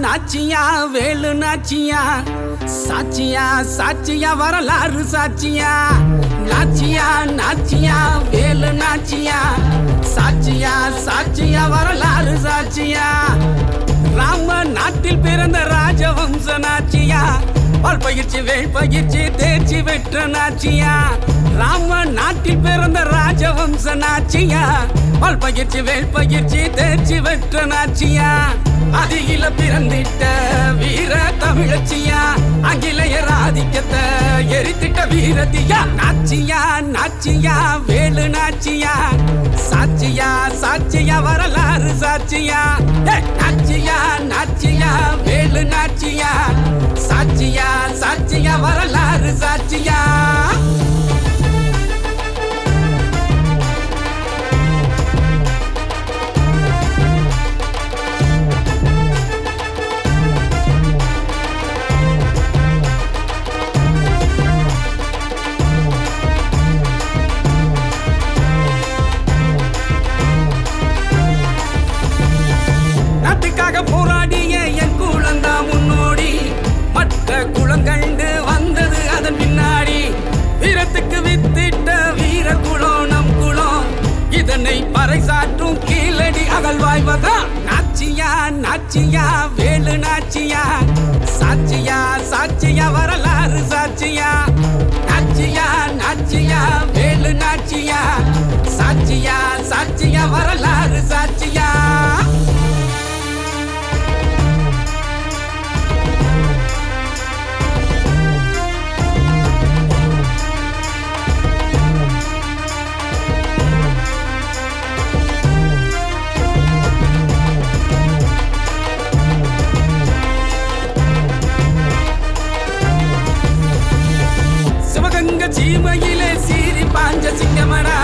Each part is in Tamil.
நாச்சியா வேலு நாச்சியா சாட்சியா சாட்சியா வரலாறு சாட்சியா நாச்சியா நாச்சியா வேலு நாச்சியா சாட்சியா சாட்சியா வரலாறு சாட்சியா ராம நாட்டில் பிறந்த ராஜவம்ச நாச்சியா பல் பயிற்சி வேள் பயிற்சி தேர்ச்சி பெற்ற நாச்சியா ராம நாட்டில் பிறந்த ராஜவம்ச நாச்சியா பல் பயிற்சி வேள் பயிற்சி தேர்ச்சி பெற்ற நாச்சியா அதிகில பிறந்திட்ட வீர தமிழச்சியா ஆங்கிலேயர் ஆதிக்கத்தை எரித்திட்ட வீரதியா நாச்சியா நாச்சியா வேலு நாச்சியா சாட்சியா சாட்சியா வரலாறு சாட்சியா நாச்சியா நாச்சியா வேலு நாச்சியா சாட்சியா சாட்சியா வரலாறு சாட்சியா போராடிய என் குழந்தா முன்னோடி மற்ற குளங்கண்டு வந்தது அதன் பின்னாடி வீரத்துக்கு வித்திட்ட வீர குளம் நம் குளம் இதனை பறைசாற்றும் கீழடி அகழ்வாய்வதா நாச்சியா நாச்சியா வேலு நாச்சியா சாட்சியா சாட்சியா வரலாறு சாட்சியா நாச்சியா நாச்சியா வேலு நாச்சியா சாட்சியா சாட்சியா வரலாறு சாட்சியா சீமையிலே சீறி பாஞ்ச சிங்கமடா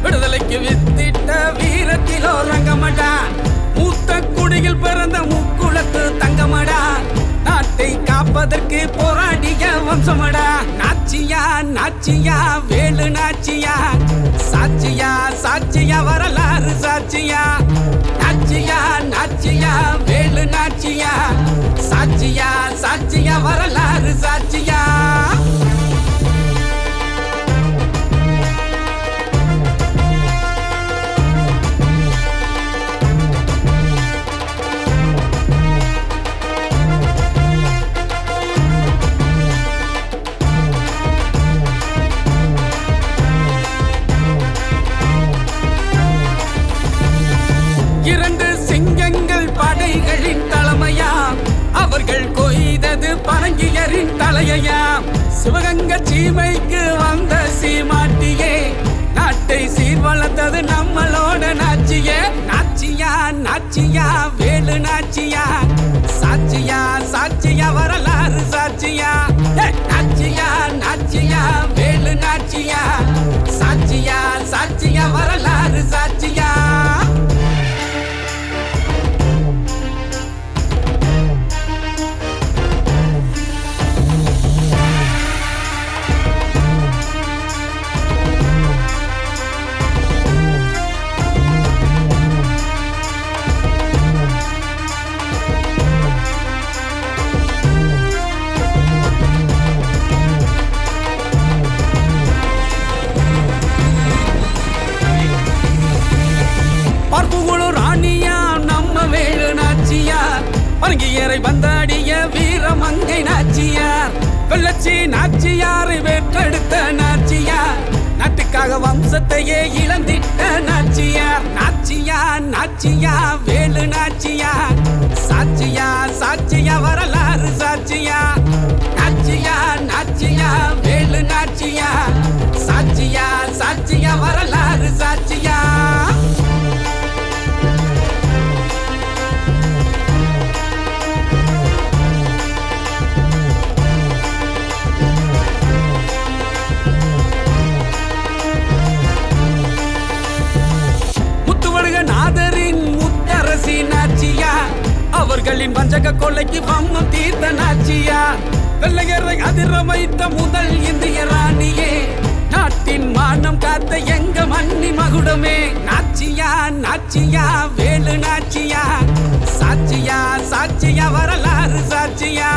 விடுதலைக்கு வித்திட்ட வீரத்திலோ ரங்கமடா மூத்த குடியில் பிறந்த முக்குளத்து தங்கமடா நாட்டை காப்பதற்கு போராடிய வம்சமடா நாச்சியா நாச்சியா வேலு நாச்சியா சாட்சியா சாட்சியா வரலாறு சாட்சியா நாச்சியா நாச்சியா வேலு நாச்சியா சாட்சியா சாட்சியா வரலாறு சாட்சியா இரண்டு சிங்கங்கள் படைகளின் தலைமையா அவர்கள் கொய்தது பரங்கியரின் தலையா சிவகங்கை சீமைக்கு வந்த சீமாட்டியே நாட்டை சீர்வளர்த்தது நம்மளோட நாச்சியே நாச்சியா நாச்சியா வேலு நாச்சியா சாட்சியா சாட்சியா வரலாறு சாட்சியா நாச்சியா நாச்சியா வேலு நாச்சியா சாட்சியா சாட்சியா வரலாறு சாட்சியா பரங்கியரை வந்தாடிய வீரமங்கை நாச்சியார் வெள்ளச்சி நாச்சியாரை வெற்றெடுத்த நாச்சியார் நாட்டுக்காக வம்சத்தையே இழந்திட்ட நாச்சியார் நாச்சியா நாச்சியா வேலு நாச்சியா சாட்சியா சாட்சியா வரலாறு சாட்சியா நாச்சியா நாச்சியா வேலு நாச்சியா சாட்சியா சாட்சியா வரலாறு சாட்சியா நாதரின் முத்தரசி நாச்சியா அவர்களின் வஞ்சக கொலைக்கு வம்மம் தீர்த்த நாச்சியா வெள்ளையரை அதிர வைத்த முதல் இந்திய ராணியே நாட்டின் மானம் காத்த எங்க மண்ணி மகுடமே நாச்சியா நாச்சியா வேலு நாச்சியா சாட்சியா சாட்சியா வரலாறு சாட்சியா